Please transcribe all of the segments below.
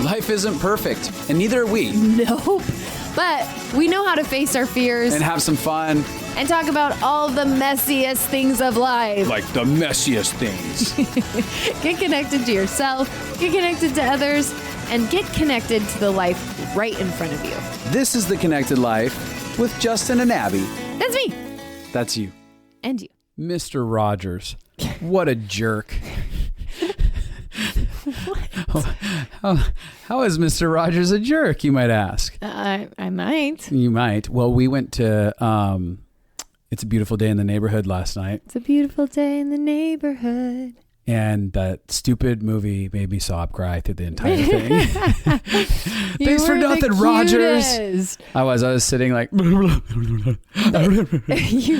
Life isn't perfect, and neither are we. Nope. But we know how to face our fears And have some fun. and talk about all the messiest things of life. Like the messiest things. Get connected to yourself, get connected to others, and get connected to the life right in front of you. This is The Connected Life with Justin and Abi. That's me. That's you. And you. Mr. Rogers. What a jerk. How is Mr. Rogers a jerk, you might ask? I might. You might. Well, we went to It's a Beautiful Day in the Neighborhood last night. It's a beautiful day in the neighborhood. And that stupid movie made me sob cry through the entire thing. Thanks for nothing, Rogers. I was sitting like... You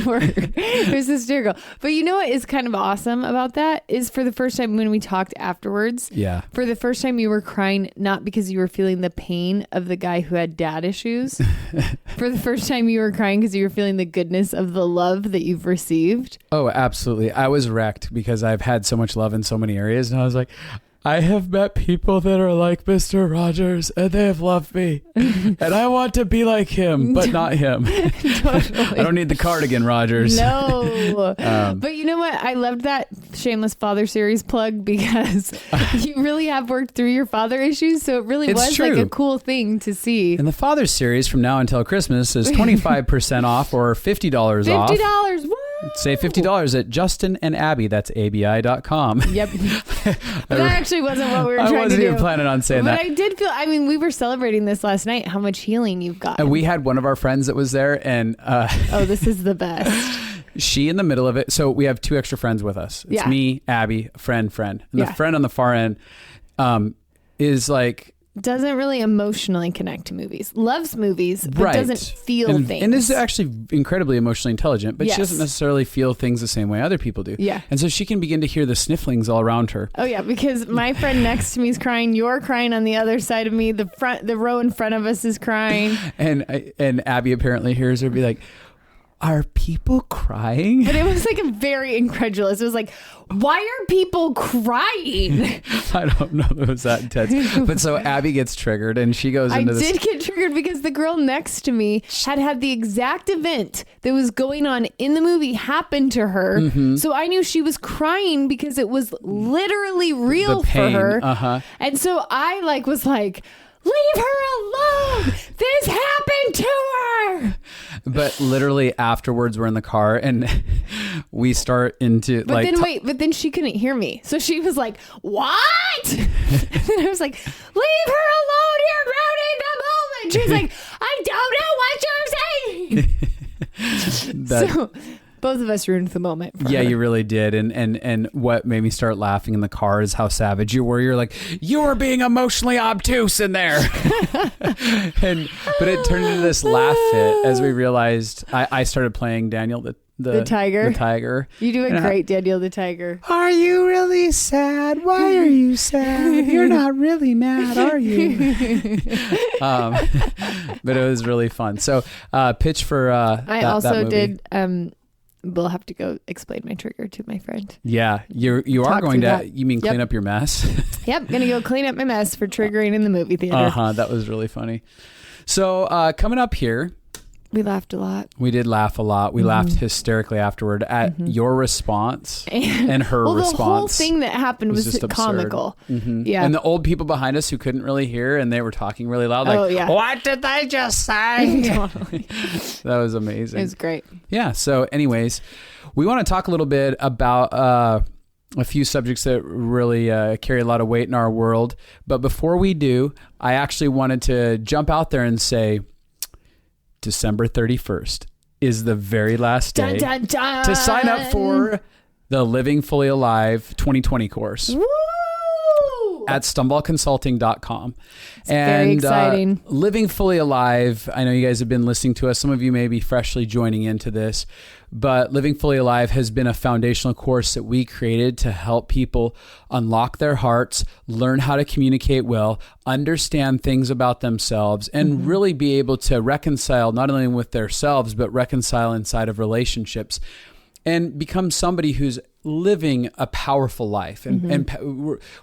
were. It was hysterical. But you know what is kind of awesome about that is for the first time when we talked afterwards. Yeah. For the first time you were crying, not because you were feeling the pain of the guy who had dad issues. For the first time you were crying because you were feeling the goodness of the love that you've received. Oh, absolutely. I was wrecked because I've had so much love in so many areas. And I was like, I have met people that are like Mr. Rogers and they have loved me. And I want to be like him, but not him. Totally. I don't need the cardigan, Rogers. No. But you know what? I loved that Shameless Father series plug because you really have worked through your father issues. So it really was true. like a cool thing to see. And the Father's series from now until Christmas is 25% off or $50 off. $50. Woo! Save $50 at Justin and Abi. That's abi.com. Yep. But that actually wasn't what we were trying to do. I wasn't even planning on saying that. But I did feel, I mean, we were celebrating this last night, how much healing you've got. And we had one of our friends that was there and... oh, this is the best. She in the middle of it. So we have two extra friends with us. It's me, Abby, friend. And the friend on the far end is like... Doesn't really emotionally connect to movies. Loves movies, but doesn't feel things. And is actually incredibly emotionally intelligent, but she doesn't necessarily feel things the same way other people do. Yeah. And so she can begin to hear the snifflings all around her. Oh yeah, because my friend next to me is crying. You're crying on the other side of me. The row in front of us is crying. And Abby apparently hears her be like, are people crying? But it was like a very incredulous. It was like, why are people crying? I don't know if it was that intense. But so Abby gets triggered and she goes into this. I did get triggered because the girl next to me had the exact event that was going on in the movie happen to her. Mm-hmm. So I knew she was crying because it was literally real for her. Uh-huh. And so I was like, leave her alone. This happened to her. But literally afterwards we're in the car and we start into but then she couldn't hear me. So she was like, what? And then I was like, leave her alone. You're ruining the moment. She was like, I don't know what you're saying. So both of us ruined the moment for her. You really did. And what made me start laughing in the car is how savage you were. You're like, you were being emotionally obtuse in there. But it turned into this laugh fit as we realized I started playing Daniel the tiger. The tiger. You do a great Daniel the tiger. Are you really sad? Why are you sad? You're not really mad, are you? But it was really fun. So pitch for I also that movie. did we'll have to go explain my trigger to my friend. Yeah, you are going to that. You mean clean up your mess? Yep, gonna go clean up my mess for triggering in the movie theater. That was really funny. So coming up here, we laughed a lot. We did laugh a lot. We laughed hysterically afterward at your response and her response. The whole thing that happened was just comical. Mm-hmm. Yeah. And the old people behind us who couldn't really hear and they were talking really loud. Like, what did they just say? Totally. That was amazing. It was great. Yeah. So anyways, we want to talk a little bit about a few subjects that really carry a lot of weight in our world. But before we do, I actually wanted to jump out there and say, December 31st is the very last day to sign up for the Living Fully Alive 2020 course. Woo! At stumblconsulting.com. It's very exciting. Living Fully Alive, I know you guys have been listening to us. Some of you may be freshly joining into this, but Living Fully Alive has been a foundational course that we created to help people unlock their hearts, learn how to communicate well, understand things about themselves, and really be able to reconcile not only with themselves, but reconcile inside of relationships and become somebody who's living a powerful life, and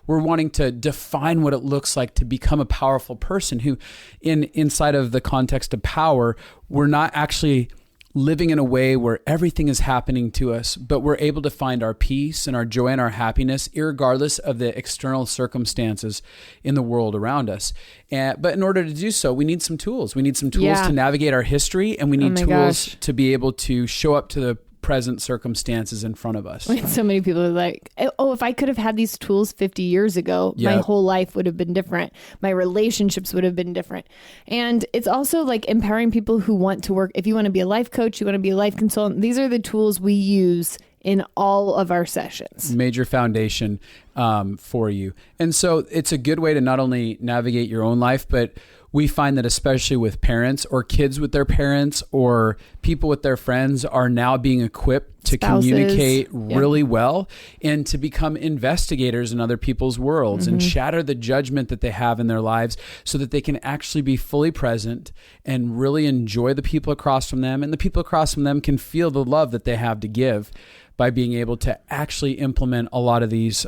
we're wanting to define what it looks like to become a powerful person who, inside of the context of power, we're not actually living in a way where everything is happening to us, but we're able to find our peace and our joy and our happiness, irregardless of the external circumstances in the world around us. But in order to do so, we need some tools. We need some tools to navigate our history, and we need tools to be able to show up to the present circumstances in front of us. So many people are like, oh, if I could have had these tools 50 years ago, my whole life would have been different. My relationships would have been different. And it's also like empowering people who want to work. If you want to be a life coach, you want to be a life consultant, these are the tools we use in all of our sessions. Major foundation for you. And so it's a good way to not only navigate your own life, but we find that especially with parents or kids with their parents or people with their friends are now being equipped to communicate really well and to become investigators in other people's worlds and shatter the judgment that they have in their lives so that they can actually be fully present and really enjoy the people across from them. And the people across from them can feel the love that they have to give by being able to actually implement a lot of these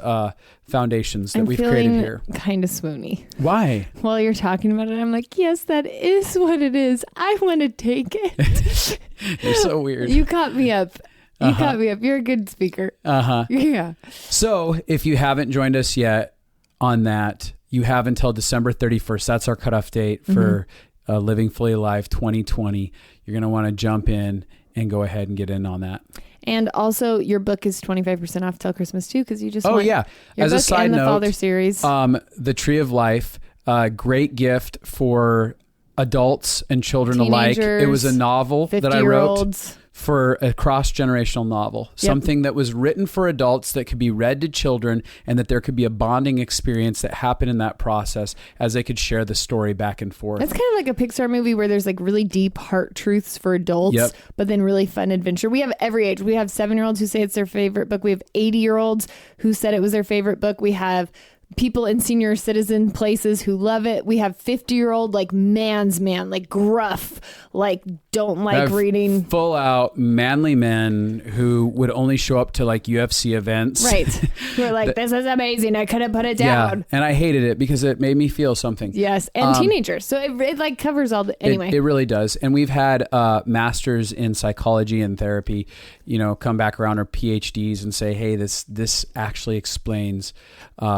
foundations that we've created here. Kind of swoony. Why? While you're talking about it, I'm like, yes, that is what it is. I want to take it. You're so weird. You caught me up. You caught me up. You're a good speaker. Yeah. So if you haven't joined us yet on that, you have until December 31st. That's our cutoff date for Living Fully Alive 2020. You're going to want to jump in and go ahead and get in on that. And also, your book is 25% off till Christmas too, because you just your As a book side and note, the Father series. The Tree of Life, great gift for adults and children alike. It was a novel that I wrote for a cross-generational novel, something that was written for adults that could be read to children, and that there could be a bonding experience that happened in that process as they could share the story back and forth. It's kind of like a Pixar movie where there's like really deep heart truths for adults, but then really fun adventure. We have every age. We have 7-year-olds who say it's their favorite book. We have 80-year-olds who said it was their favorite book. We have people in senior citizen places who love it. We have 50-year-old like man's man, like gruff, like don't like reading. Full out manly men who would only show up to like UFC events. Right. Who are like, this is amazing. I couldn't put it down. Yeah. And I hated it because it made me feel something. Yes. And teenagers. So it like covers all the, anyway. It really does. And we've had masters in psychology and therapy, come back around, or PhDs, and say, hey, this actually explains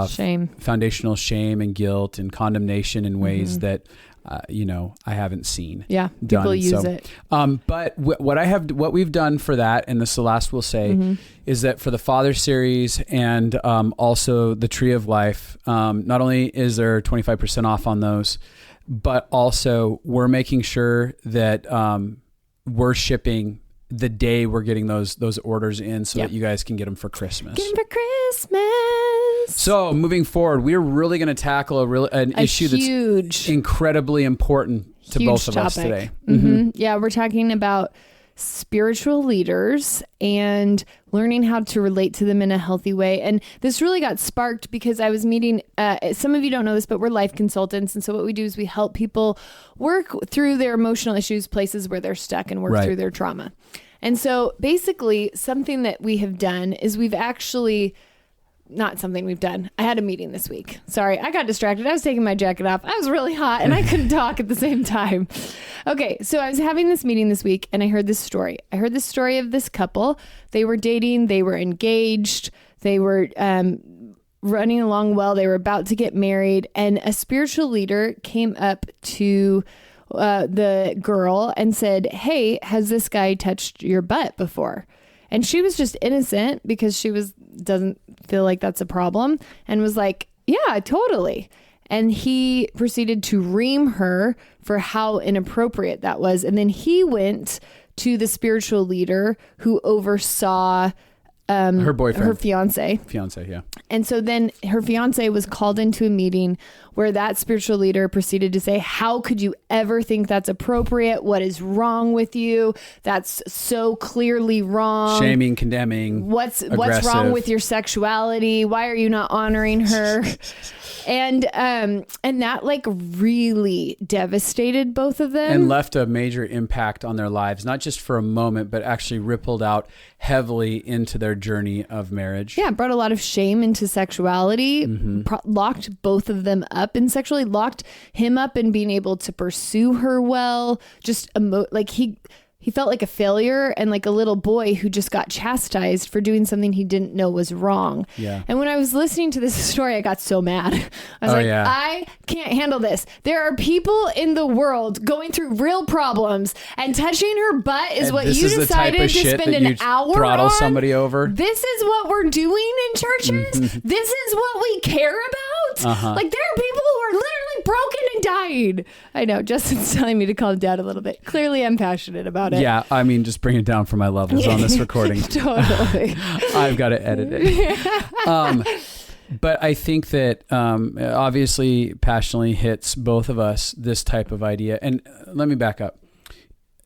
shame. Foundational shame and guilt and condemnation in ways that I haven't seen. Yeah, people use it. But what we've done for that, and this is the last we'll say, is that for the Father series and also the Tree of Life, not only is there 25% off on those, but also we're making sure that we're shipping the day we're getting those orders in so that you guys can get them for Christmas. Get them for Christmas. So moving forward, we're really going to tackle an issue that's incredibly important to both of us today. Yeah, we're talking about spiritual leaders and learning how to relate to them in a healthy way. And this really got sparked because I was meeting, some of you don't know this, but we're life consultants. And so what we do is we help people work through their emotional issues, places where they're stuck, and work through their trauma. And so basically something that we have done is we've actually... Not something we've done. I had a meeting this week. Sorry, I got distracted. I was taking my jacket off. I was really hot and I couldn't talk at the same time. Okay, so I was having this meeting this week and I heard this story. I heard the story of this couple. They were dating. They were engaged. They were running along well. They were about to get married. And a spiritual leader came up to the girl and said, hey, has this guy touched your butt before? And she was just innocent because she doesn't feel like that's a problem, and was like, yeah, totally. And he proceeded to ream her for how inappropriate that was. And then he went to the spiritual leader who oversaw her boyfriend, her fiance, yeah. And so then her fiance was called into a meeting where that spiritual leader proceeded to say, how could you ever think that's appropriate? What is wrong with you? That's so clearly wrong. Shaming, condemning. What's wrong with your sexuality? Why are you not honoring her? And that like really devastated both of them. And left a major impact on their lives, not just for a moment, but actually rippled out heavily into their journey of marriage. Yeah, brought a lot of shame into sexuality, locked both of them up in sexually, locked him up in being able to pursue her well, just like he felt like a failure and like a little boy who just got chastised for doing something he didn't know was wrong. Yeah. And when I was listening to this story, I got so mad. I was I can't handle this. There are people in the world going through real problems, and touching her butt is what you decided to spend an hour throttle on. Somebody over. This is what we're doing in churches. This is what we care about. Like, there are people who are literally broken and dying. I know Justin's telling me to calm down a little bit. Clearly I'm passionate about it. Yeah, I mean, just bring it down for my levels on this recording. Totally. I've got to edit it. But I think that obviously passionately hits both of us, this type of idea. And let me back up.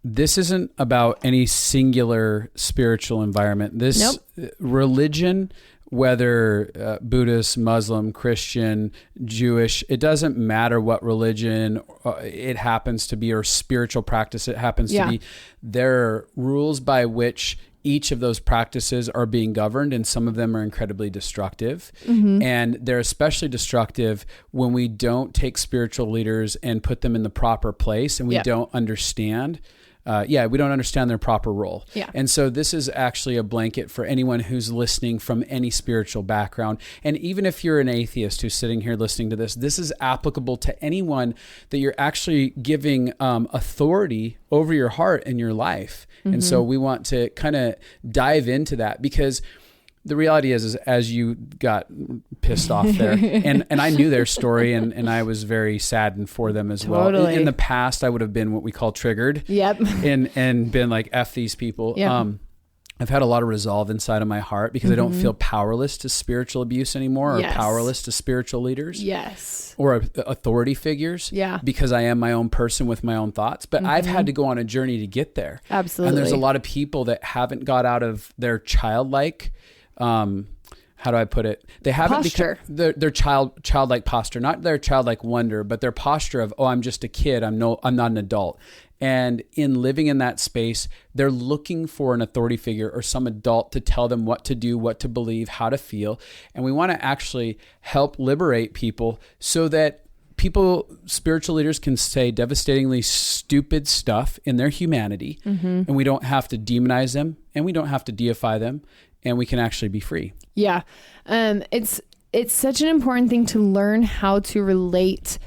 This isn't about any singular spiritual environment. This religion, whether Buddhist, Muslim, Christian, Jewish, it doesn't matter what religion it happens to be, or spiritual practice it happens to be. There are rules by which each of those practices are being governed, and some of them are incredibly destructive. And they're especially destructive when we don't take spiritual leaders and put them in the proper place, and we don't understand. We don't understand their proper role. Yeah. And so this is actually a blanket for anyone who's listening from any spiritual background. And even if you're an atheist who's sitting here listening to this, this is applicable to anyone that you're actually giving authority over your heart and your life. And so we want to kind of dive into that, because the reality is as you got pissed off there, and I knew their story, and I was very saddened for them as well. In the past, I would have been what we call triggered. Yep. And been like, F these people. Yep. I've had a lot of resolve inside of my heart because I don't feel powerless to spiritual abuse anymore, or powerless to spiritual leaders. Yes. Or authority figures. Yeah. Because I am my own person with my own thoughts. But I've had to go on a journey to get there. Absolutely. And there's a lot of people that haven't got out of their childlike, how do I put it? They haven't become their childlike posture, not their childlike wonder, but their posture of, I'm just a kid. I'm not an adult. And in living in that space, they're looking for an authority figure or some adult to tell them what to do, what to believe, how to feel. And we want to actually help liberate people so that spiritual leaders can say devastatingly stupid stuff in their humanity, and we don't have to demonize them, and we don't have to deify them, and we can actually be free. Yeah. It's such an important thing to learn how to relate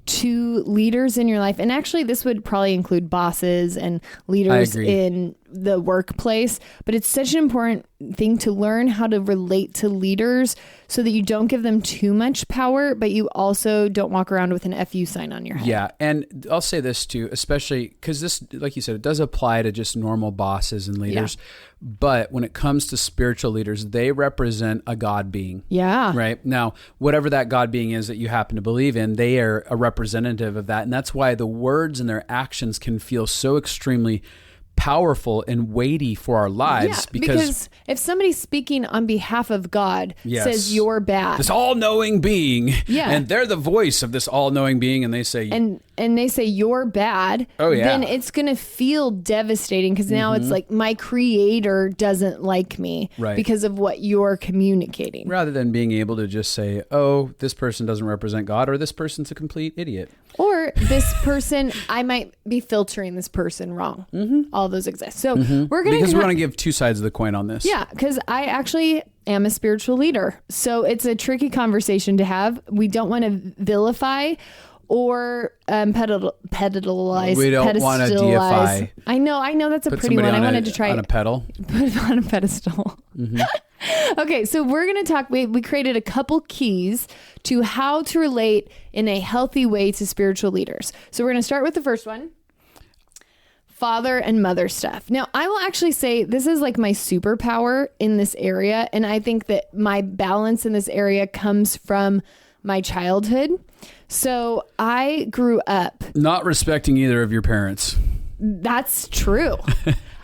to leaders in your life. And actually, this would probably include bosses and leaders in the workplace. But it's such an important thing to learn how to relate to leaders so that you don't give them too much power, but you also don't walk around with an FU sign on your head. Yeah. And I'll say this too, especially because this, like you said, it does apply to just normal bosses and leaders. Yeah. But when it comes to spiritual leaders, they represent a God being. Yeah. Right. Now, whatever that God being is that you happen to believe in, they are a representative of that. And that's why the words and their actions can feel so extremely powerful and weighty for our lives. Yeah, because if somebody's speaking on behalf of God says you're bad, this all-knowing being, and they're the voice of this all-knowing being, and they say and they say you're bad, then it's going to feel devastating, because now it's like my creator doesn't like me because of what you're communicating. Rather than being able to just say, oh, this person doesn't represent God, or this person's a complete idiot. Or this person, I might be filtering this person wrong. All those exist. So we're going to give two sides of the coin on this. Yeah, because I actually am a spiritual leader. So it's a tricky conversation to have. We don't want to vilify or pedestalize. We don't want to deify. I know that's a pretty one. I wanted to try on a pedal. Put it on a pedestal. Okay, so we're going to talk. We created a couple keys to how to relate in a healthy way to spiritual leaders. So we're going to start with the first one. Father and mother stuff. Now, I will actually say this is like my superpower in this area. And I think that my balance in this area comes from my childhood. So I grew up not respecting either of your parents. That's true.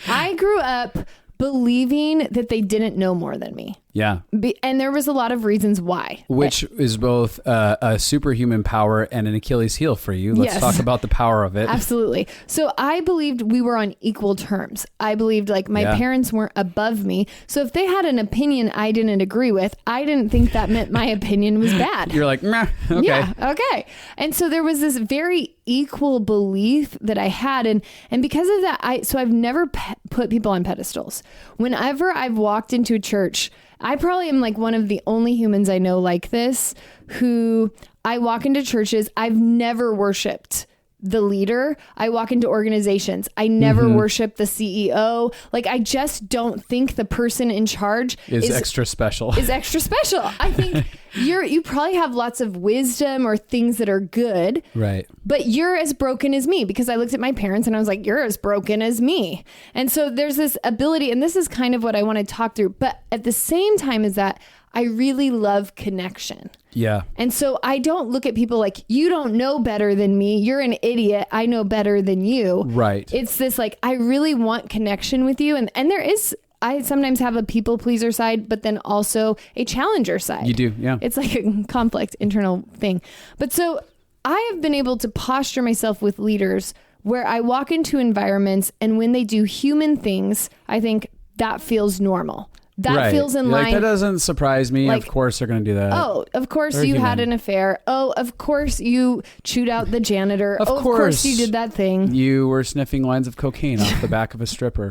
I grew up believing that they didn't know more than me. Yeah. And there was a lot of reasons why. Which is both a superhuman power and an Achilles heel for you. Let's talk about the power of it. Absolutely. So I believed we were on equal terms. I believed like my parents weren't above me. So if they had an opinion I didn't agree with, I didn't think that meant my opinion was bad. You're like, meh, okay. Yeah, okay. And so there was this very equal belief that I had. And because of that, I've never put people on pedestals. Whenever I've walked into a church, I probably am like one of the only humans I know like this, who I walk into churches. I've never worshiped the leader. I walk into organizations. I never worship the CEO. Like, I just don't think the person in charge is extra special. Is extra special. I think you probably have lots of wisdom or things that are good. Right. But you're as broken as me, because I looked at my parents and I was like, you're as broken as me. And so there's this ability, and this is kind of what I want to talk through. But at the same time is that I really love connection. Yeah. And so I don't look at people like, you don't know better than me. You're an idiot. I know better than you. Right. It's this like, I really want connection with you. And there is, I sometimes have a people pleaser side, but then also a challenger side. You do. Yeah. It's like a conflict, internal thing. But so I have been able to posture myself with leaders where I walk into environments, and when they do human things, I think that feels normal. That feels in line. Like, that doesn't surprise me. Like, of course they're going to do that. Oh, of course you had an affair. Oh, of course you chewed out the janitor. Of course you did that thing. You were sniffing lines of cocaine off the back of a stripper.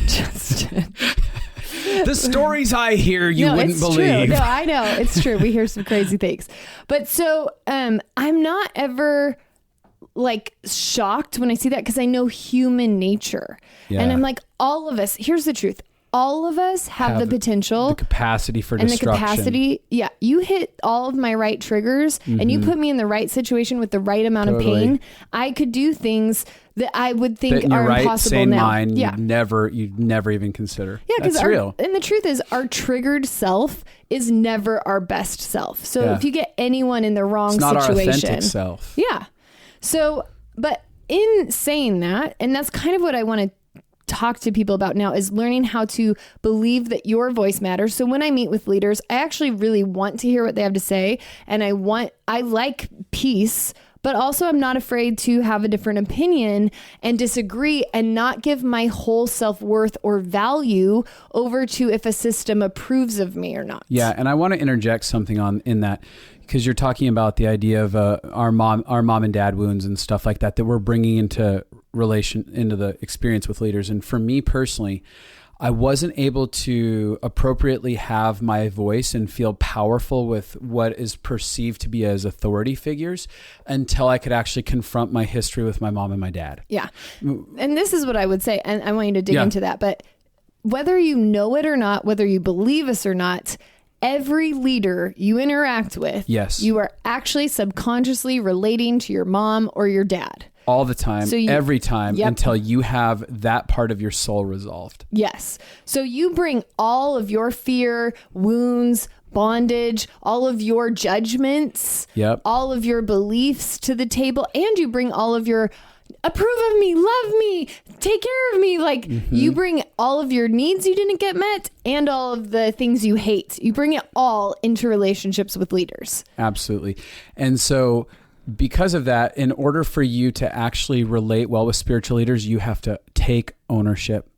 Justin. The stories I hear, you wouldn't believe. True. No, I know. It's true. We hear some crazy things. But so I'm not ever like shocked when I see that, because I know human nature. Yeah. And I'm like, all of us, here's the truth. All of us have the potential, the capacity for destruction. And the capacity, you hit all of my right triggers, and you put me in the right situation with the right amount of pain. I could do things that I would think in your are impossible sane now. Mind, you'd never even consider. Yeah, because real. And the truth is, our triggered self is never our best self. So if you get anyone in the wrong it's not situation, our authentic self. Yeah. So, but in saying that, and that's kind of what I want to talk to people about now, is learning how to believe that your voice matters. So when I meet with leaders, I actually really want to hear what they have to say. And I like peace, but also I'm not afraid to have a different opinion and disagree, and not give my whole self-worth or value over to if a system approves of me or not. Yeah. And I want to interject something in that, because you're talking about the idea of our mom and dad wounds and stuff like that we're bringing into the experience with leaders. And for me personally, I wasn't able to appropriately have my voice and feel powerful with what is perceived to be as authority figures until I could actually confront my history with my mom and my dad. Yeah. And this is what I would say, and I want you to dig into that, but whether you know it or not, whether you believe us or not, every leader you interact with, you are actually subconsciously relating to your mom or your dad. All the time, every time, until you have that part of your soul resolved. Yes. So you bring all of your fear, wounds, bondage, all of your judgments, all of your beliefs to the table, and you bring all of your approve of me, love me, take care of me. Like you bring all of your needs you didn't get met and all of the things you hate. You bring it all into relationships with leaders. Absolutely. And so because of that, in order for you to actually relate well with spiritual leaders, you have to take ownership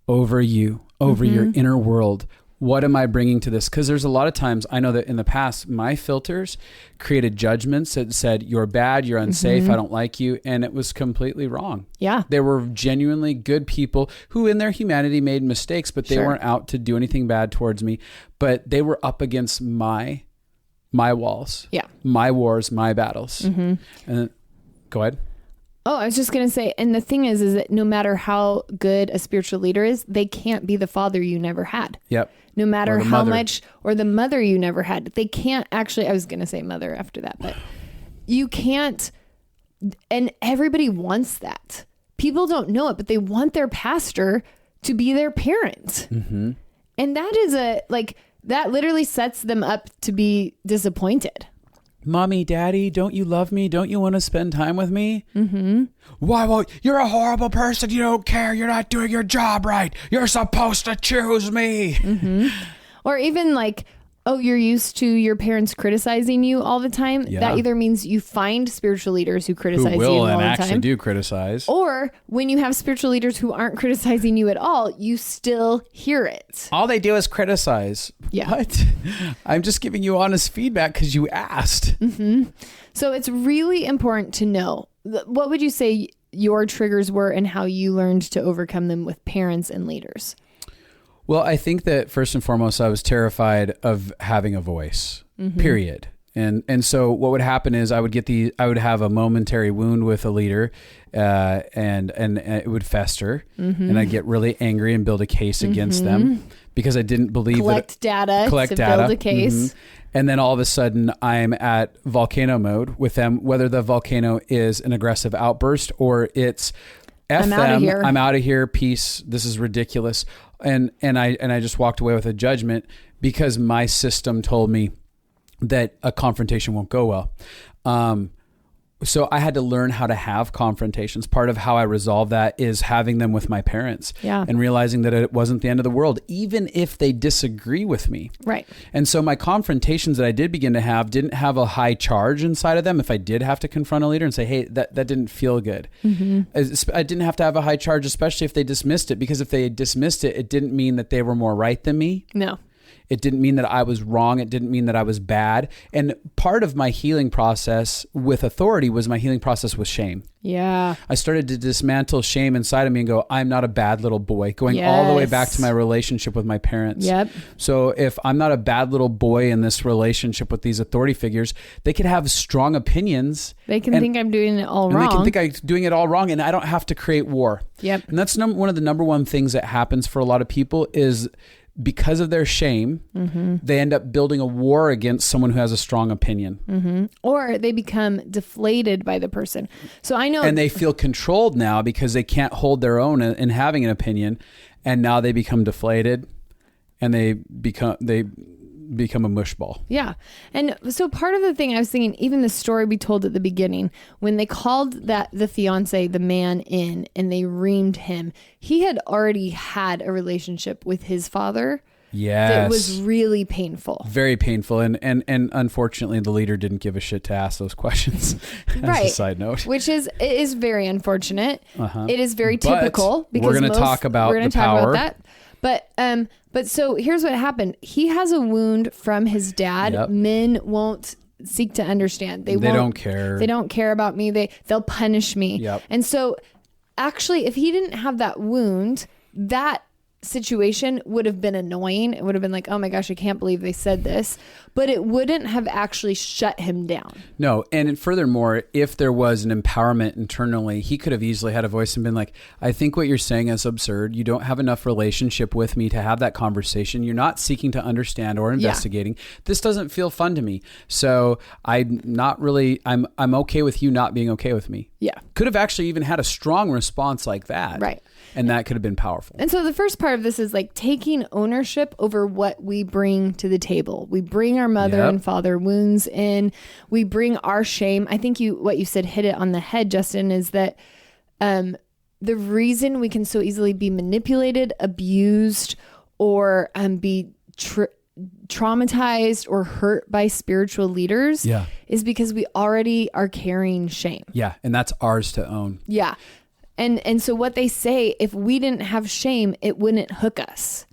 over you, over your inner world. What am I bringing to this? Because there's a lot of times, I know that in the past, my filters created judgments that said, you're bad, you're unsafe, I don't like you. And it was completely wrong. Yeah. They were genuinely good people who in their humanity made mistakes, but they weren't out to do anything bad towards me. But they were up against my walls, my wars, my battles. And go ahead. Oh, I was just going to say, and the thing is that no matter how good a spiritual leader is, they can't be the father you never had. No matter how much, or the mother you never had. They can't actually, I was going to say mother after that, but you can't, and everybody wants that. People don't know it, but they want their pastor to be their parent. And that is that literally sets them up to be disappointed. Mommy, Daddy, don't you love me? Don't you want to spend time with me? Mm-hmm. Why won't you're a horrible person. You don't care. You're not doing your job right. You're supposed to choose me. Mm-hmm. Or even like, oh, you're used to your parents criticizing you all the time. Yeah. That either means you find spiritual leaders who criticize you all the time. And actually do criticize. Or when you have spiritual leaders who aren't criticizing you at all, you still hear it. All they do is criticize. Yeah. What? I'm just giving you honest feedback because you asked. Mm-hmm. So it's really important to know. What would you say your triggers were and how you learned to overcome them with parents and leaders? Well, I think that first and foremost, I was terrified of having a voice, period. And so what would happen is I would have a momentary wound with a leader, and it would fester, and I'd get really angry and build a case against them because I didn't believe collect data to build a case. And then all of a sudden I'm at volcano mode with them, whether the volcano is an aggressive outburst or it's F them, I'm out of here, peace, this is ridiculous. And I just walked away with a judgment because my system told me that a confrontation won't go well. So I had to learn how to have confrontations. Part of how I resolved that is having them with my parents and realizing that it wasn't the end of the world, even if they disagree with me. Right. And so my confrontations that I did begin to have didn't have a high charge inside of them. If I did have to confront a leader and say, hey, that didn't feel good. I didn't have to have a high charge, especially if they dismissed it, because if they dismissed it, it didn't mean that they were more right than me. No. It didn't mean that I was wrong. It didn't mean that I was bad. And part of my healing process with authority was my healing process with shame. Yeah. I started to dismantle shame inside of me and go, I'm not a bad little boy, going all the way back to my relationship with my parents. Yep. So if I'm not a bad little boy in this relationship with these authority figures, they could have strong opinions. They can think I'm doing it all wrong. They can think I'm doing it all wrong, and I don't have to create war. Yep. And that's one of the number one things that happens for a lot of people is because of their shame, they end up building a war against someone who has a strong opinion. Or they become deflated by the person. So I know. And they feel controlled now because they can't hold their own in having an opinion. And now they become deflated and they become a mushball. Yeah. And so part of the thing I was thinking, even the story we told at the beginning, when they called the fiance, the man in, and they reamed him, he had already had a relationship with his father. Yes. That was really painful. Very painful. And unfortunately the leader didn't give a shit to ask those questions. As a side note. Which is very unfortunate. It is very typical because we're going to talk about the power. That. But so here's what happened. He has a wound from his dad. Yep. Men won't seek to understand. They don't care. They don't care about me. They'll punish me. Yep. And so actually, if he didn't have that wound, that situation would have been annoying. It would have been like, oh my gosh, I can't believe they said this. But it wouldn't have actually shut him down. No. And furthermore, if there was an empowerment internally, he could have easily had a voice and been like, I think what you're saying is absurd. You don't have enough relationship with me to have that conversation. You're not seeking to understand or investigating. This doesn't feel fun to me. So I'm okay with you not being okay with me. Yeah. Could have actually even had a strong response like that. Right. And that could have been powerful. And so the first part of this is like taking ownership over what we bring to the table. We bring our mother and father wounds in. We bring our shame. I think what you said hit it on the head, Justin, is that the reason we can so easily be manipulated, abused, or be traumatized or hurt by spiritual leaders is because we already are carrying shame. Yeah. And that's ours to own. Yeah. And so what they say, if we didn't have shame, it wouldn't hook us.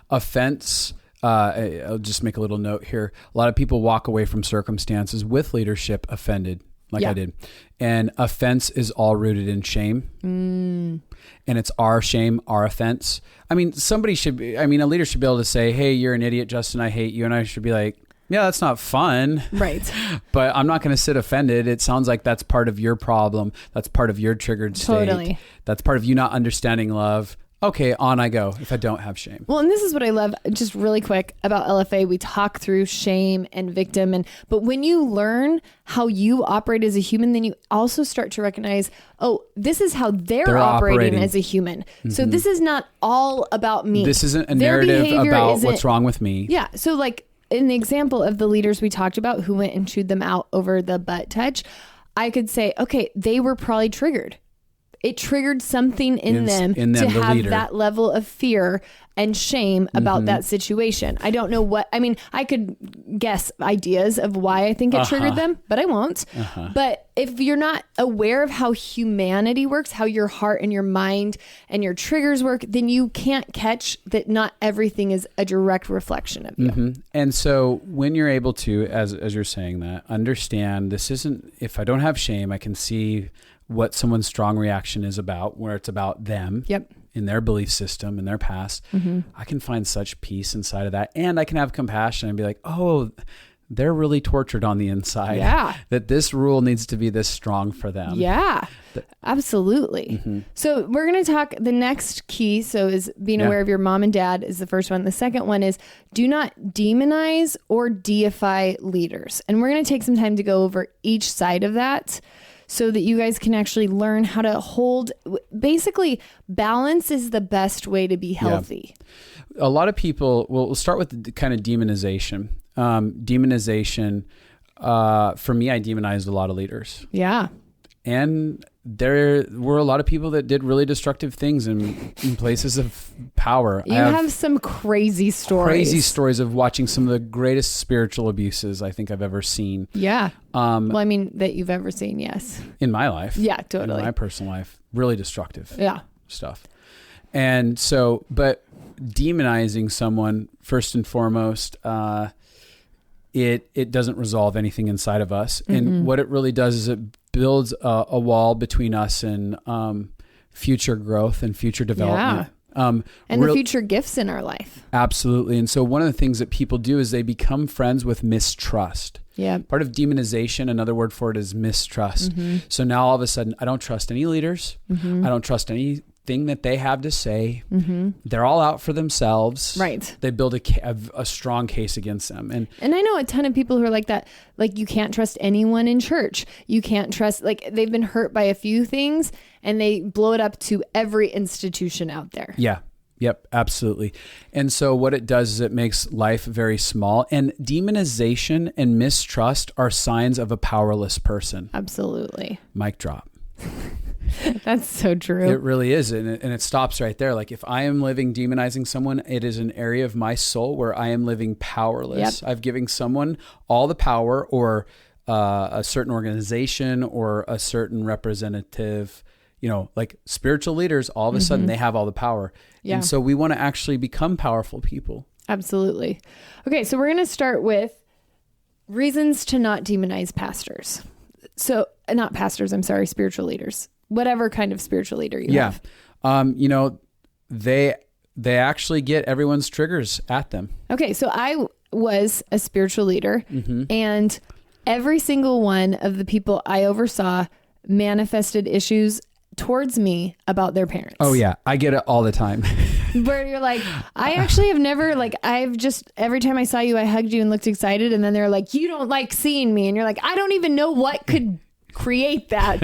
Offense. I'll just make a little note here. A lot of people walk away from circumstances with leadership offended, like I did. And offense is all rooted in shame. And it's our shame, our offense. I mean, a leader should be able to say, hey, you're an idiot, Justin, I hate you. And I should be like, yeah, that's not fun. Right. But I'm not going to sit offended. It sounds like that's part of your problem. That's part of your triggered state. Totally. That's part of you not understanding love. Okay, on I go if I don't have shame. Well, and this is what I love, just really quick about LFA. We talk through shame and victim. But when you learn how you operate as a human, then you also start to recognize, oh, this is how they're operating as a human. So this is not all about me. This isn't a narrative about what's wrong with me. Yeah. So like, in the example of the leaders we talked about who went and chewed them out over the butt touch, I could say, okay, they were probably triggered. It triggered something in them to have leader. That level of fear and shame about that situation. I don't know what, I mean, I could guess ideas of why I think it triggered them, but I won't. But if you're not aware of how humanity works, how your heart and your mind and your triggers work, then you can't catch that not everything is a direct reflection of you. And so when you're able to, as you're saying that, understand this isn't, if I don't have shame, I can see what someone's strong reaction is about, where it's about them in their belief system, in their past. I can find such peace inside of that. And I can have compassion and be like, oh, they're really tortured on the inside. Yeah. That this rule needs to be this strong for them. Yeah, absolutely. So we're going to talk, the next key, so is being aware of your mom and dad is the first one. The second one is do not demonize or deify leaders. And we're going to take some time to go over each side of that, so that you guys can actually learn how to hold, basically balance is the best way to be healthy. A lot of people, we'll start with the kind of demonization. Demonization, for me, I demonized a lot of leaders. Yeah. And there were a lot of people that did really destructive things in places of power. You have some crazy stories. Crazy stories of watching some of the greatest spiritual abuses I think I've ever seen. Yeah. Well, I mean, that you've ever seen, yes. In my life. Yeah, totally. In my personal life. Really destructive stuff. And so, but demonizing someone, first and foremost, it doesn't resolve anything inside of us. And what it really does is it builds a wall between us and future growth and future development. And the future gifts in our life. Absolutely. And so one of the things that people do is they become friends with mistrust. Yeah. Part of demonization, another word for it is mistrust. So now all of a sudden, I don't trust any leaders. I don't trust anything that they have to say. They're all out for themselves. Right. They build a strong case against them. And I know a ton of people who are like that. Like, you can't trust anyone in church. You can't trust, like, they've been hurt by a few things and they blow it up to every institution out there. Yeah. Yep, absolutely. And so what it does is it makes life very small. And demonization and mistrust are signs of a powerless person. Absolutely. Mic drop. That's so true. It really is. And it stops right there. Like, if I am living demonizing someone, it is an area of my soul where I am living powerless. I've given someone all the power, or a certain organization or a certain representative, like spiritual leaders, all of a sudden they have all the power. Yeah. And so we want to actually become powerful people. Absolutely. Okay. So we're going to start with reasons to not demonize pastors. So not pastors, I'm sorry, spiritual leaders, whatever kind of spiritual leader you have. They actually get everyone's triggers at them. Okay. So I was a spiritual leader, and every single one of the people I oversaw manifested issues towards me about their parents. Oh yeah. I get it all the time. Where you're like, I actually have never, like, every time I saw you, I hugged you and looked excited. And then they're like, you don't like seeing me. And you're like, I don't even know what could create that.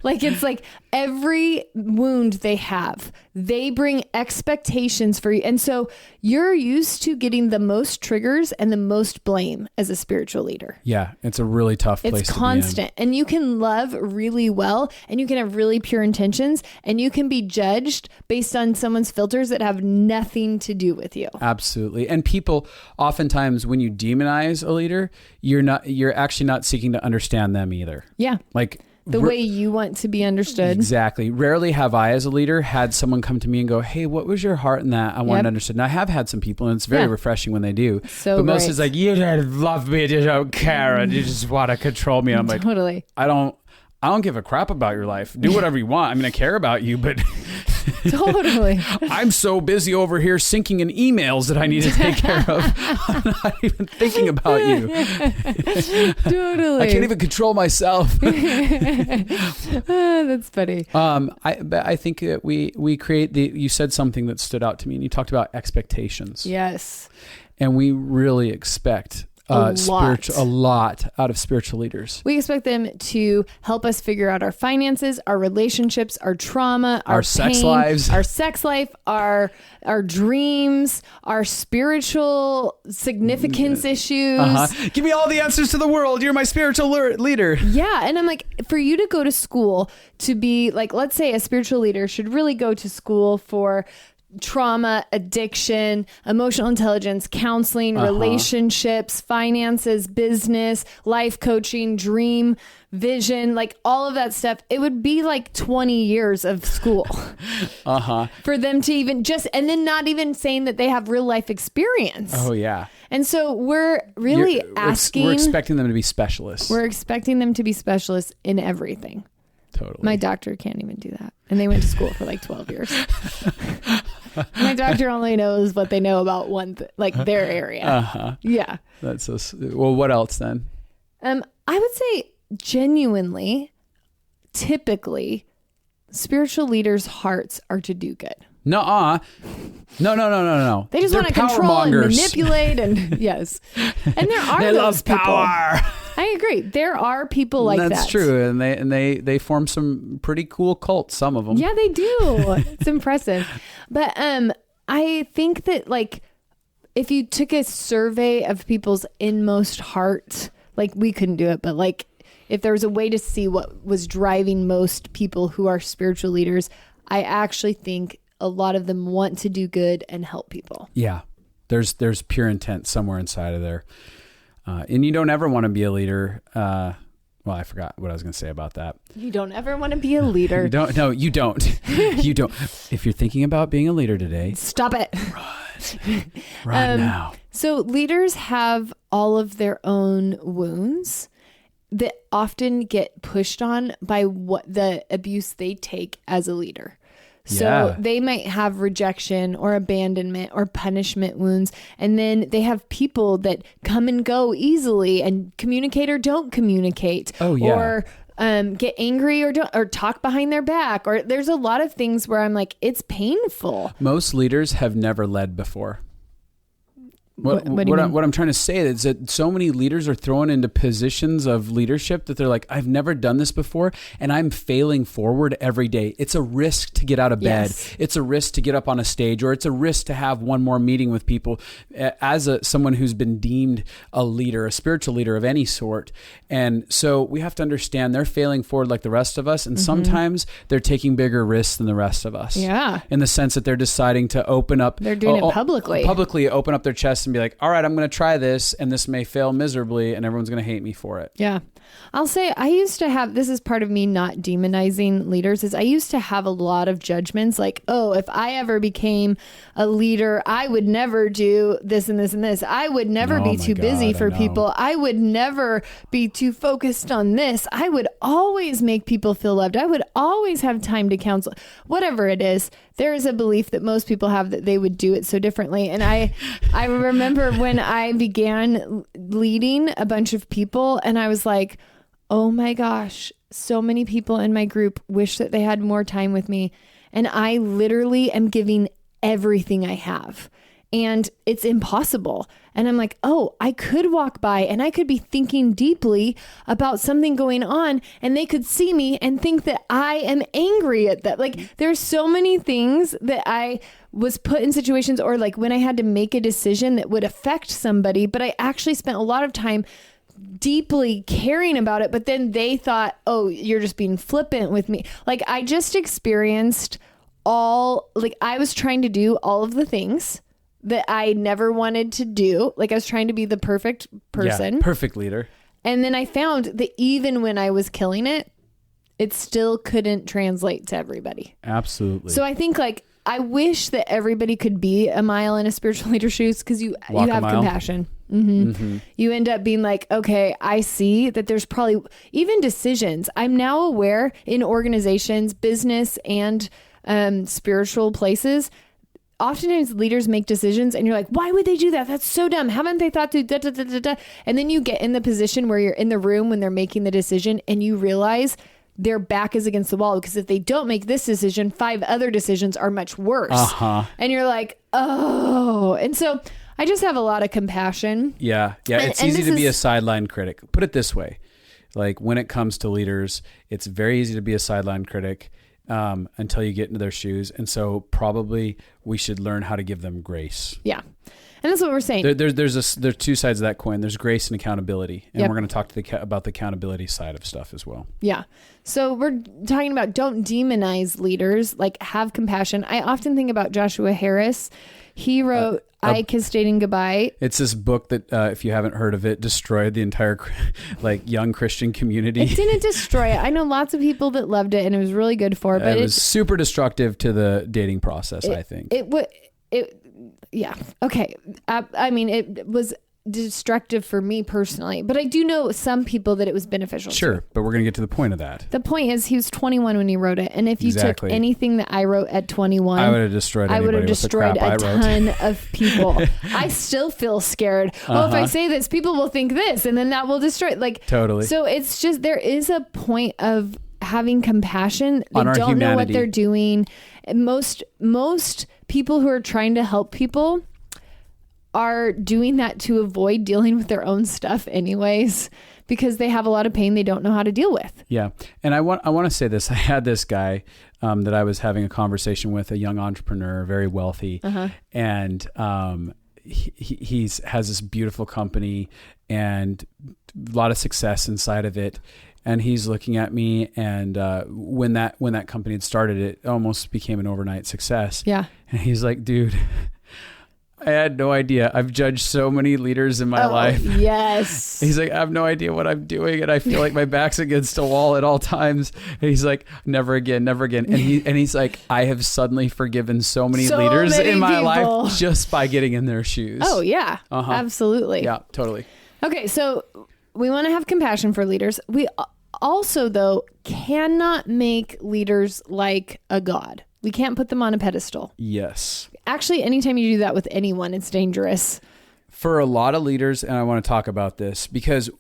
Like, it's like every wound they have, they bring expectations for you. And so you're used to getting the most triggers and the most blame as a spiritual leader. Yeah. It's a really tough place to be in. It's constant. And you can love really well, and you can have really pure intentions, and you can be judged based on someone's filters that have nothing to do with you. Absolutely. And people, oftentimes when you demonize a leader, you're actually not seeking to understand them either. Yeah. Like, the way you want to be understood. Exactly. Rarely have I, as a leader, had someone come to me and go, hey, what was your heart in that? I wanted to understand. And I have had some people, and it's very refreshing when they do. So but most is like, you don't love me, you don't care, and you just want to control me. I'm like, totally. I don't give a crap about your life. Do whatever you want. I mean, I care about you, but totally. I'm so busy over here syncing in emails that I need to take care of. I'm not even thinking about you. Totally. I can't even control myself. That's funny. I think that we create you said something that stood out to me, and you talked about expectations. Yes. And we really expect a lot out of spiritual leaders. We expect them to help us figure out our finances, our relationships, our trauma, our sex pain, lives, our sex life, our dreams, our spiritual significance issues. Give me all the answers to the world. You're my spiritual leader. Yeah. And I'm like, for you to go to school to be like, let's say a spiritual leader should really go to school for trauma, addiction, emotional intelligence, counseling, relationships, finances, business, life coaching, dream, vision, like all of that stuff. It would be like 20 years of school for them to even and then not even saying that they have real life experience. Oh yeah. And so we're really we're expecting them to be specialists. We're expecting them to be specialists in everything. Totally. My doctor can't even do that. And they went to school for like 12 years. My doctor only knows what they know about their area. Yeah. That's so, well, what else then? I would say genuinely, typically, spiritual leaders' hearts are to do good. No. They just want to control and manipulate and yes. And there are those people. Power. I agree. There are people like that. That's true. And they form some pretty cool cults, some of them. Yeah, they do. It's impressive. But I think that like if you took a survey of people's inmost heart, like we couldn't do it, but like if there was a way to see what was driving most people who are spiritual leaders, I actually think a lot of them want to do good and help people. Yeah. There's pure intent somewhere inside of there. And you don't ever want to be a leader. Well, I forgot what I was going to say about that. You don't ever want to be a leader. You don't. You don't. If you're thinking about being a leader today, stop it. Run now. So leaders have all of their own wounds that often get pushed on by what the abuse they take as a leader. So they might have rejection or abandonment or punishment wounds. And then they have people that come and go easily and communicate or don't communicate. Oh, yeah. Or get angry or talk behind their back. Or there's a lot of things where I'm like, it's painful. Most leaders have never led before. What I'm trying to say is that so many leaders are thrown into positions of leadership that they're like, I've never done this before and I'm failing forward every day. It's a risk to get out of bed. Yes. It's a risk to get up on a stage, or it's a risk to have one more meeting with people as someone who's been deemed a leader, a spiritual leader of any sort. And so we have to understand they're failing forward like the rest of us. And sometimes they're taking bigger risks than the rest of us. Yeah. In the sense that they're deciding to open up. They're doing it publicly. Publicly open up their chest and be like, all right, I'm going to try this and this may fail miserably and everyone's going to hate me for it. Yeah. I'll say I used to have, this is part of me not demonizing leaders, is I used to have a lot of judgments like, oh, if I ever became a leader, I would never do this and this and this. I would never be too busy for people. I would never be too focused on this. I would always make people feel loved. I would always have time to counsel, whatever it is. There is a belief that most people have that they would do it so differently. And I remember when I began leading a bunch of people and I was like, oh my gosh, so many people in my group wish that they had more time with me. And I literally am giving everything I have. And it's impossible. And I'm like, oh, I could walk by and I could be thinking deeply about something going on and they could see me and think that I am angry at that. Like there's so many things that I was put in situations or like when I had to make a decision that would affect somebody, but I actually spent a lot of time deeply caring about it. But then they thought, oh, you're just being flippant with me. Like I just experienced I was trying to do all of the things that I never wanted to do. Like I was trying to be the perfect person. Yeah, perfect leader. And then I found that even when I was killing it, it still couldn't translate to everybody. Absolutely. So I think like, I wish that everybody could be a mile in a spiritual leader's shoes because you have compassion. Mm-hmm. Mm-hmm. You end up being like, okay, I see that there's probably even decisions. I'm now aware in organizations, business and spiritual places, oftentimes leaders make decisions and you're like, why would they do that? That's so dumb. Haven't they thought to da, da, da, da, da? And then you get in the position where you're in the room when they're making the decision and you realize their back is against the wall because if they don't make this decision, 5 other decisions are much worse. And you're like, oh. And so I just have a lot of compassion. Yeah. It's easy to be a sideline critic. Put it this way. Like when it comes to leaders, it's very easy to be a sideline critic until you get into their shoes. And so probably we should learn how to give them grace. Yeah. And that's what we're saying. There's two sides of that coin. There's grace and accountability. And we're going to talk about the accountability side of stuff as well. Yeah. So we're talking about don't demonize leaders, like have compassion. I often think about Joshua Harris. He wrote I Kissed Dating Goodbye. It's this book that, if you haven't heard of it, destroyed the entire young Christian community. It didn't destroy it. I know lots of people that loved it and it was really good for it. But it was super destructive to the dating process, I think. Yeah. Okay. I mean, it was destructive for me personally, but I do know some people that it was beneficial. Sure. to. But we're going to get to the point of that. The point is he was 21 when he wrote it. And if you took anything that I wrote at 21, I would have destroyed a ton of people. I still feel scared. Well, if I say this, people will think this, and then that will destroy. Totally. So it's just, there is a point of having compassion. They don't know what they're doing. Most people who are trying to help people are doing that to avoid dealing with their own stuff anyways, because they have a lot of pain they don't know how to deal with. Yeah. And I want to say this. I had this guy that I was having a conversation with, a young entrepreneur, very wealthy, and he has this beautiful company and a lot of success inside of it. And he's looking at me, and when that company had started, it almost became an overnight success. Yeah. And he's like, dude, I had no idea. I've judged so many leaders in my life. Yes. He's like, I have no idea what I'm doing, and I feel like my back's against a wall at all times. And he's like, never again, never again. And he's like, I have suddenly forgiven so many leaders in my life just by getting in their shoes. Oh yeah, absolutely. Yeah, totally. Okay, so we want to have compassion for leaders. We also, though, cannot make leaders like a god. We can't put them on a pedestal. Yes. Actually, anytime you do that with anyone, it's dangerous. For a lot of leaders, and I want to talk about this, because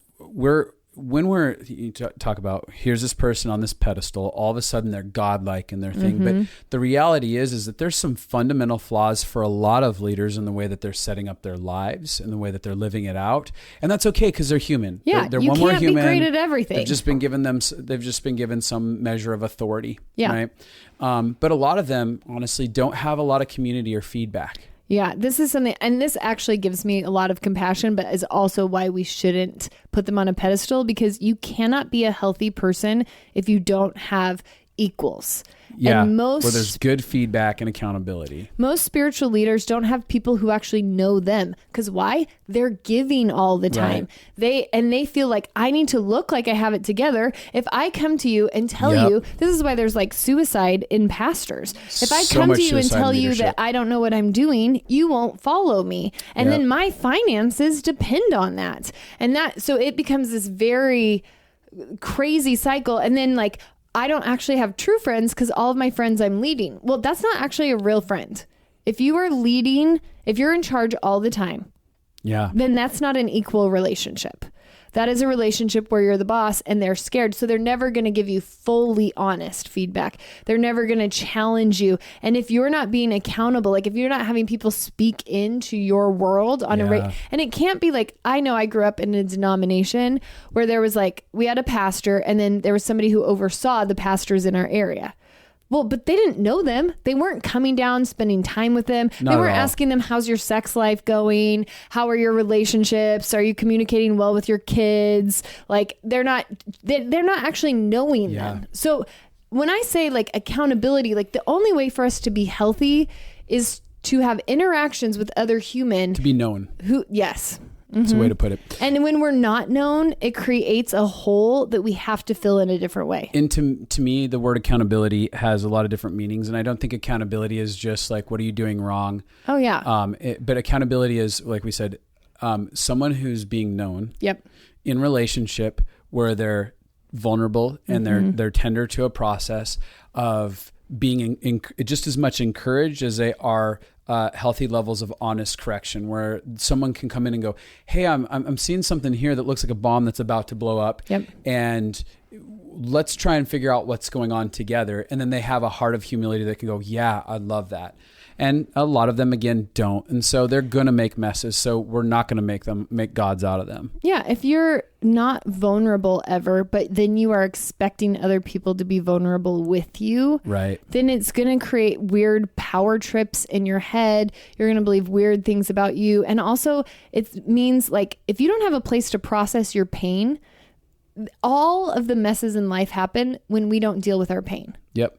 you talk about, here's this person on this pedestal, all of a sudden they're godlike in their thing. But the reality is that there's some fundamental flaws for a lot of leaders in the way that they're setting up their lives and the way that they're living it out. And that's okay, because they're human. Yeah, they're you one can't more human. be great at everything. They've just been given some measure of authority. Yeah. Right? But a lot of them, honestly, don't have a lot of community or feedback. Yeah, this is something, and this actually gives me a lot of compassion, but is also why we shouldn't put them on a pedestal, because you cannot be a healthy person if you don't have equals. Yeah, and where there's good feedback and accountability. Most spiritual leaders don't have people who actually know them. Because why? They're giving all the time. Right. They feel like, I need to look like I have it together. If I come to you and tell you, this is why there's suicide in pastors. If I come to you and tell you that I don't know what I'm doing, you won't follow me. And then my finances depend on that. And so it becomes this very crazy cycle. And then I don't actually have true friends because all of my friends I'm leading. Well, that's not actually a real friend. If you are leading, if you're in charge all the time, then that's not an equal relationship. That is a relationship where you're the boss and they're scared. So they're never going to give you fully honest feedback. They're never going to challenge you. And if you're not being accountable, if you're not having people speak into your world on a rate, and it can't be I know I grew up in a denomination where there was we had a pastor and then there was somebody who oversaw the pastors in our area. Well, but they didn't know them. They weren't coming down, spending time with them. They weren't asking them, how's your sex life going? How are your relationships? Are you communicating well with your kids? They're not actually knowing them. So when I say accountability, the only way for us to be healthy is to have interactions with other human. To be known. Yes. That's a way to put it. And when we're not known, it creates a hole that we have to fill in a different way. And to me, the word accountability has a lot of different meanings. And I don't think accountability is just what are you doing wrong? Oh, yeah. But accountability is, like we said, someone who's being known in relationship where they're vulnerable and they're tender to a process of being just as much encouraged as they are healthy levels of honest correction, where someone can come in and go, hey, I'm seeing something here that looks like a bomb that's about to blow up. And let's try and figure out what's going on together. And then they have a heart of humility that can go, yeah, I love that. And a lot of them, again, don't. And so they're going to make messes. So we're not going to make gods out of them. Yeah. If you're not vulnerable ever, but then you are expecting other people to be vulnerable with you, right? Then it's going to create weird power trips in your head. You're going to believe weird things about you. And also it means like, if you don't have a place to process your pain, all of the messes in life happen when we don't deal with our pain. Yep.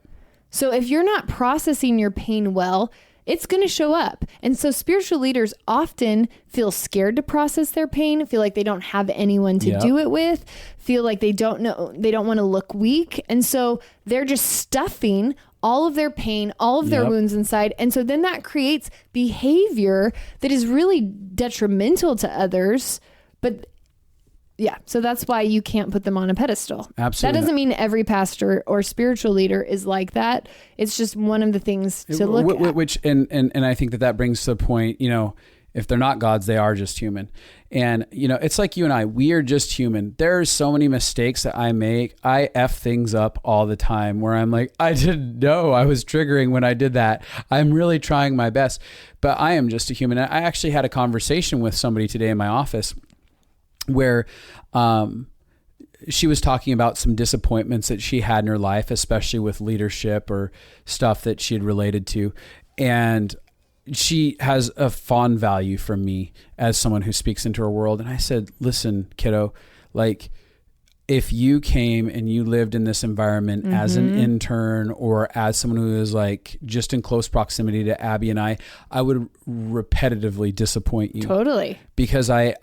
So if you're not processing your pain well, it's going to show up. And so spiritual leaders often feel scared to process their pain, feel like they don't have anyone to do it with, feel like they don't want to look weak. And so they're just stuffing all of their pain, all of their wounds inside. And so then that creates behavior that is really detrimental to others. But yeah, so that's why you can't put them on a pedestal. Absolutely. That doesn't mean every pastor or spiritual leader is like that. It's just one of the things to look at. Which, and I think that brings to the point, if they're not gods, they are just human. And, it's like you and I, we are just human. There are so many mistakes that I make. I F things up all the time where I'm like, I didn't know I was triggering when I did that. I'm really trying my best, but I am just a human. I actually had a conversation with somebody today in my office where she was talking about some disappointments that she had in her life, especially with leadership or stuff that she had related to. And she has a fond value for me as someone who speaks into her world. And I said, listen, kiddo, like, if you came and you lived in this environment as an intern or as someone who is like just in close proximity to Abby and I would repetitively disappoint you. Totally. Because I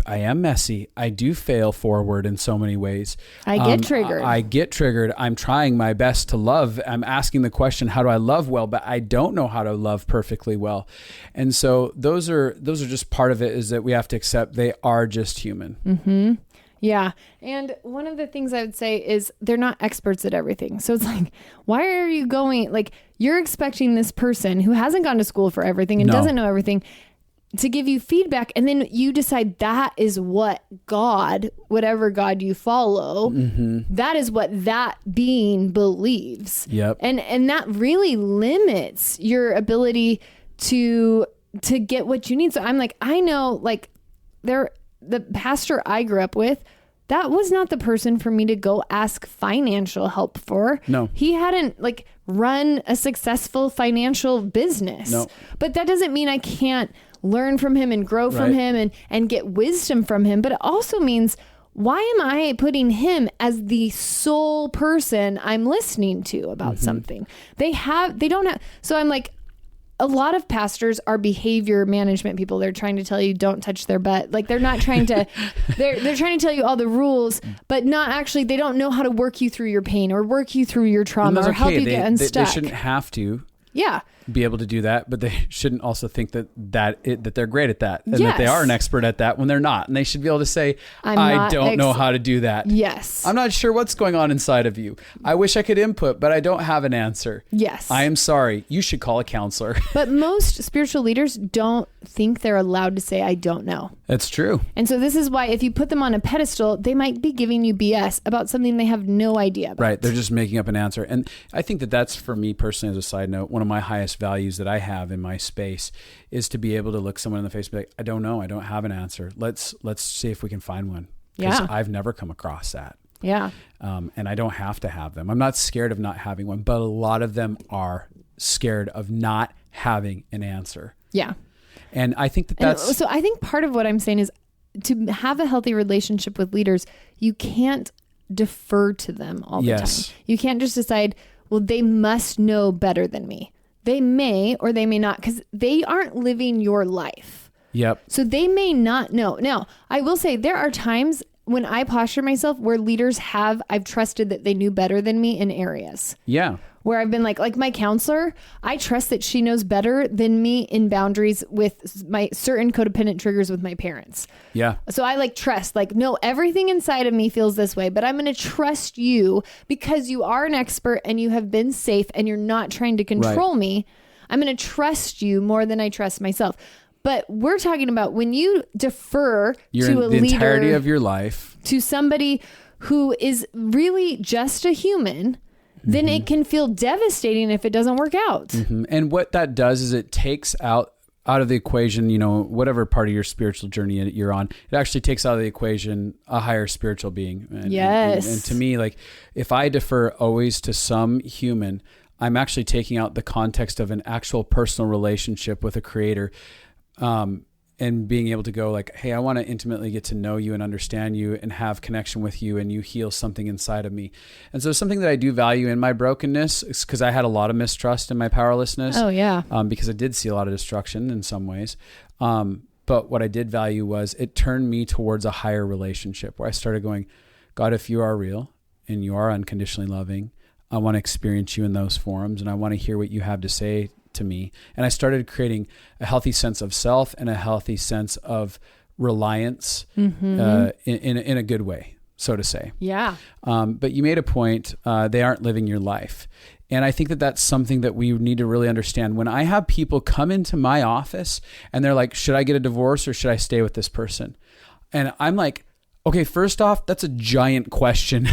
am messy. I do fail forward in so many ways. I get triggered. I get triggered. I'm trying my best to love. I'm asking the question, how do I love well? But I don't know how to love perfectly well. And so those are just part of it, is that we have to accept they are just human. Mm-hmm. Yeah. And one of the things I would say is they're not experts at everything. So it's like, why are you going, like, you're expecting this person who hasn't gone to school for everything and doesn't know everything to give you feedback. And then you decide that is what God, whatever God you follow, that is what that being believes. Yep. And that really limits your ability to get what you need. So I'm like, I know, like, the pastor I grew up with, that was not the person for me to go ask financial help for. No. He hadn't like run a successful financial business. No. But that doesn't mean I can't learn from him and grow from him and get wisdom from him. But it also means, why am I putting him as the sole person I'm listening to about something? They don't have, so I'm like, a lot of pastors are behavior management people. They're trying to tell you don't touch their butt. Like, they're not trying to, they're trying to tell you all the rules, but not actually, they don't know how to work you through your pain or work you through your trauma or help you get unstuck. They shouldn't have to. Yeah. Be able to do that, but they shouldn't also think that they're great at that and that they are an expert at that when they're not. And they should be able to say, I don't know how to do that. Yes. I'm not sure what's going on inside of you. I wish I could input, but I don't have an answer. Yes. I am sorry. You should call a counselor. But most spiritual leaders don't think they're allowed to say, I don't know. That's true. And so this is why if you put them on a pedestal, they might be giving you BS about something they have no idea about. Right. They're just making up an answer. And I think that's, for me personally, as a side note, one of my highest values that I have in my space is to be able to look someone in the face and be like, I don't know. I don't have an answer. Let's see if we can find one. Because I've never come across that. Yeah. And I don't have to have them. I'm not scared of not having one, but a lot of them are scared of not having an answer. Yeah. And I think that's... So I think part of what I'm saying is, to have a healthy relationship with leaders, you can't defer to them all the time. You can't just decide, well, they must know better than me. They may or they may not, because they aren't living your life. Yep. So they may not know. Now, I will say there are times when I posture myself where leaders I've trusted that they knew better than me in areas. Yeah. Where I've been like my counselor, I trust that she knows better than me in boundaries with my certain codependent triggers with my parents. Yeah. So I trust, no, everything inside of me feels this way, but I'm going to trust you because you are an expert and you have been safe and you're not trying to control me. I'm going to trust you more than I trust myself. But we're talking about when you defer to a leader, the entirety of your life, to somebody who is really just a human. then it can feel devastating if it doesn't work out. And what that does is it takes out of the equation, whatever part of your spiritual journey you're on, it actually takes out of the equation a higher spiritual being. And to me, like, if I defer always to some human, I'm actually taking out the context of an actual personal relationship with a creator, and being able to go like, hey, I want to intimately get to know you and understand you and have connection with you, and you heal something inside of me. And so something that I do value in my brokenness is because I had a lot of mistrust in my powerlessness. Oh yeah. Because I did see a lot of destruction in some ways. But what I did value was it turned me towards a higher relationship where I started going, God, if you are real and you are unconditionally loving, I want to experience you in those forums, and I want to hear what you have to say to me. And I started creating a healthy sense of self and a healthy sense of reliance in a good way, so to say. Yeah. But you made a point, they aren't living your life. And I think that that's something that we need to really understand. When I have people come into my office and they're like, should I get a divorce or should I stay with this person? And I'm like, okay, first off, that's a giant question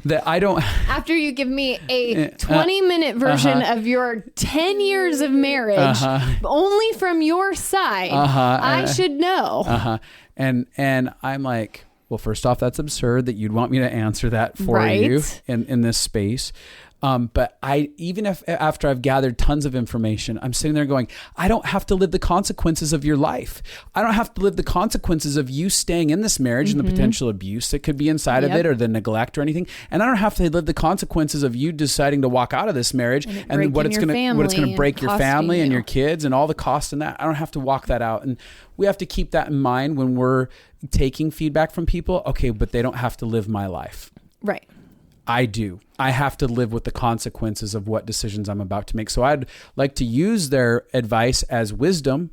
that I don't... After you give me a 20-minute version of your 10 years of marriage, only from your side, I should know. And I'm like, well, first off, that's absurd that you'd want me to answer that for you in this space. But even after I've gathered tons of information, I'm sitting there going, I don't have to live the consequences of your life. I don't have to live the consequences of you staying in this marriage and the potential abuse that could be inside of it, or the neglect or anything. And I don't have to live the consequences of you deciding to walk out of this marriage and what it's going to break your family and your kids and all the cost in that. I don't have to walk that out. And we have to keep that in mind when we're taking feedback from people. Okay, but they don't have to live my life. Right. I do. I have to live with the consequences of what decisions I'm about to make. So I'd like to use their advice as wisdom,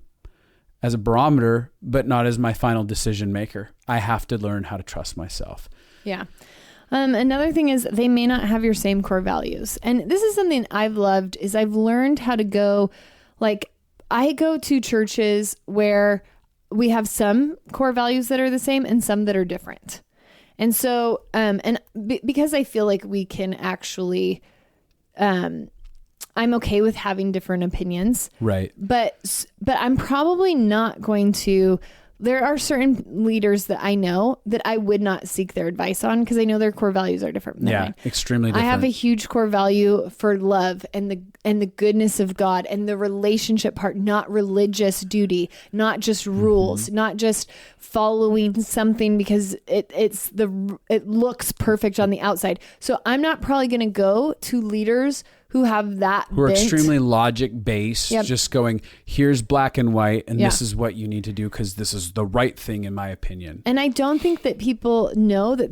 as a barometer, but not as my final decision maker. I have to learn how to trust myself. Yeah. Another thing is they may not have your same core values. And this is something I've loved is I've learned how to go, like, I go to churches where we have some core values that are the same and some that are different. And so, because I feel like we can actually, I'm okay with having different opinions. Right. But I'm probably not going to, there are certain leaders that I know that I would not seek their advice on because I know their core values are different than mine. Extremely different. I have a huge core value for love and the goodness of God and the relationship part, not religious duty, not just rules, not just following something because it looks perfect on the outside. So I'm not probably going to go to leaders who have that who are bent. extremely logic based, just going, here's black and white, and this is what you need to do because this is the right thing in my opinion. And I don't think that people know that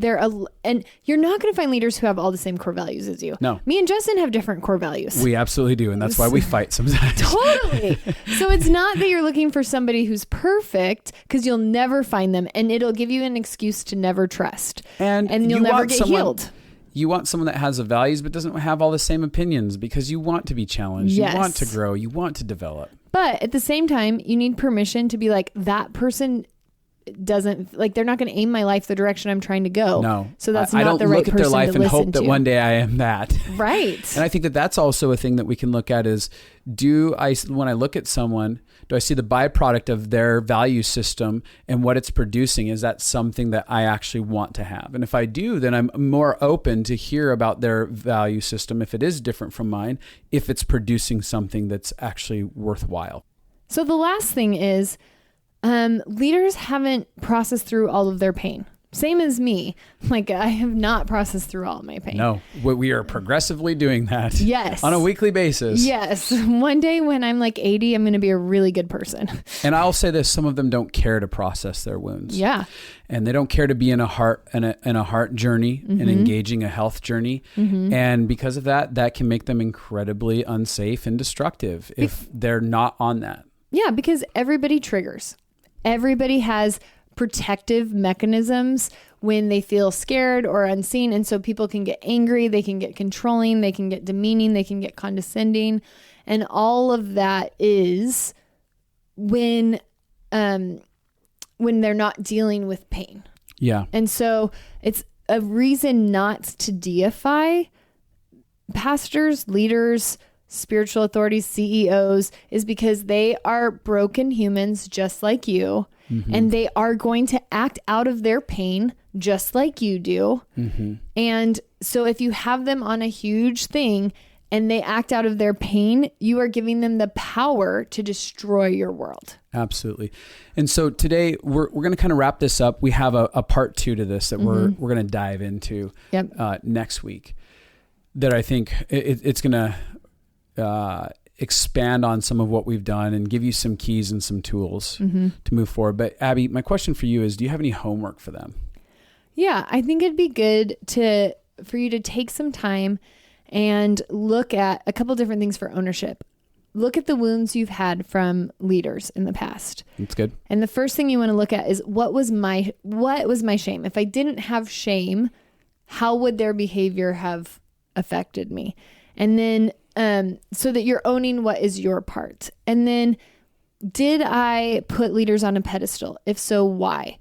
and you're not going to find leaders who have all the same core values as you. No. Me and Justin have different core values. We absolutely do, and that's why we fight sometimes. Totally. So it's not that you're looking for somebody who's perfect because you'll never find them, and it'll give you an excuse to never trust. And you'll never get healed. You want someone that has the values but doesn't have all the same opinions because you want to be challenged. Yes. You want to grow. You want to develop. But at the same time, you need permission to be like, that person doesn't, like, they're not going to aim my life the direction I'm trying to go. No. So that's I not the right person to listen to. I don't look at their life and hope that one day I am that. Right. And I think that that's also a thing that we can look at is, when I look at someone, do I see the byproduct of their value system and what it's producing? Is that something that I actually want to have? And if I do, then I'm more open to hear about their value system if it is different from mine, if it's producing something that's actually worthwhile. So the last thing is, leaders haven't processed through all of their pain. Same as me. Like, I have not processed through all of my pain. No, we are progressively doing that. Yes. On a weekly basis. Yes. One day when I'm like 80, I'm going to be a really good person. And I'll say this, some of them don't care to process their wounds. Yeah. And they don't care to be in a heart journey and engaging a health journey. And because of that can make them incredibly unsafe and destructive if they're not on that. Yeah, because everybody triggers. Everybody has protective mechanisms when they feel scared or unseen. And so people can get angry, they can get controlling, they can get demeaning, they can get condescending. And all of that is when they're not dealing with pain. Yeah. And so it's a reason not to deify pastors, leaders, spiritual authorities, CEOs, is because they are broken humans just like you. And they are going to act out of their pain just like you do. And so if you have them on a huge thing and they act out of their pain, you are giving them the power to destroy your world. Absolutely. And so today we're going to kind of wrap this up. We have a part 2 to this that we're going to dive into next week, that I think it's going to expand on some of what we've done and give you some keys and some tools to move forward. But Abby, my question for you is, do you have any homework for them? Yeah, I think it'd be good for you to take some time and look at a couple different things for ownership. Look at the wounds you've had from leaders in the past. That's good. And the first thing you want to look at is what was my shame? If I didn't have shame, how would their behavior have affected me? And then so that you're owning what is your part. And then, did I put leaders on a pedestal? If so, why?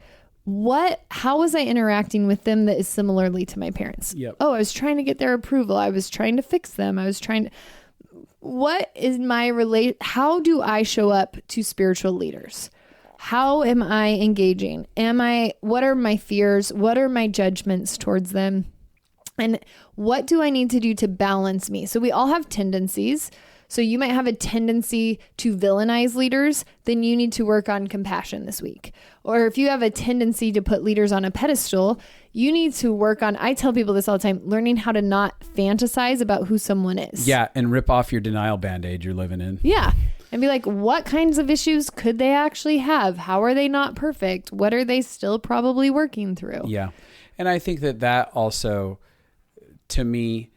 How was I interacting with them that is similarly to my parents? Yep. Oh, I was trying to get their approval. I was trying to fix them. What is my how do I show up to spiritual leaders? How am I engaging? What are my fears? What are my judgments towards them? And what do I need to do to balance me? So we all have tendencies. So you might have a tendency to villainize leaders, then you need to work on compassion this week. Or if you have a tendency to put leaders on a pedestal, you need to work on, I tell people this all the time, learning how to not fantasize about who someone is. Yeah, and rip off your denial band-aid you're living in. Yeah. And be like, what kinds of issues could they actually have? How are they not perfect? What are they still probably working through? Yeah. And I think that also, to me,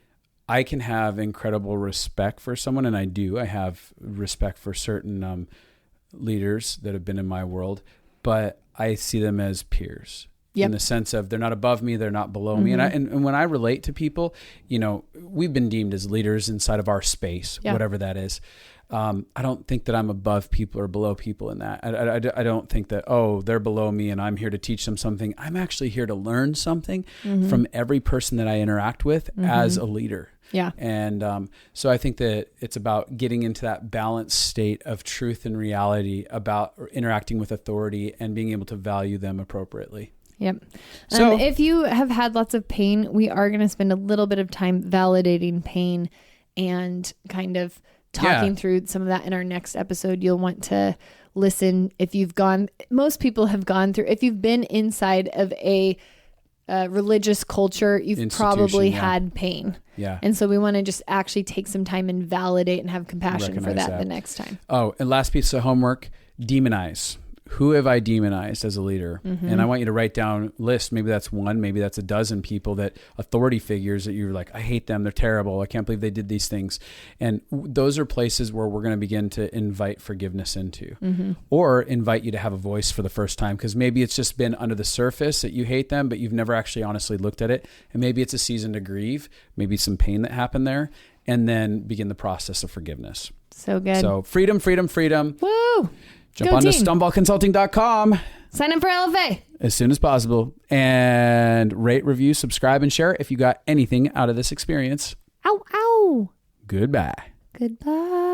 I can have incredible respect for someone, and I do. I have respect for certain leaders that have been in my world, but I see them as peers. In the sense of they're not above me, they're not below me. And when I relate to people, we've been deemed as leaders inside of our space, whatever that is. I don't think that I'm above people or below people in that. I don't think that, they're below me and I'm here to teach them something. I'm actually here to learn something from every person that I interact with as a leader. Yeah. And so I think that it's about getting into that balanced state of truth and reality about interacting with authority and being able to value them appropriately. Yep. So if you have had lots of pain, we are going to spend a little bit of time validating pain and kind of talking through some of that in our next episode. You'll want to listen if most people have gone through, if you've been inside of a religious culture, you've probably had pain. Yeah. And so we want to just actually take some time and validate and have compassion for that the next time. Oh, and last piece of homework, demonize. Who have I demonized as a leader? And I want you to write down list. Maybe that's 1, maybe that's 12 people, that authority figures that you're like, I hate them. They're terrible. I can't believe they did these things. And those are places where we're going to begin to invite forgiveness into, or invite you to have a voice for the first time. Cause maybe it's just been under the surface that you hate them, but you've never actually honestly looked at it. And maybe it's a season to grieve, maybe some pain that happened there, and then begin the process of forgiveness. So good. So freedom, freedom, freedom. Woo! Jump on to stonewallconsulting.com. Sign up for LFA as soon as possible, and rate, review, subscribe, and share if you got anything out of this experience. Ow, ow. Goodbye. Goodbye.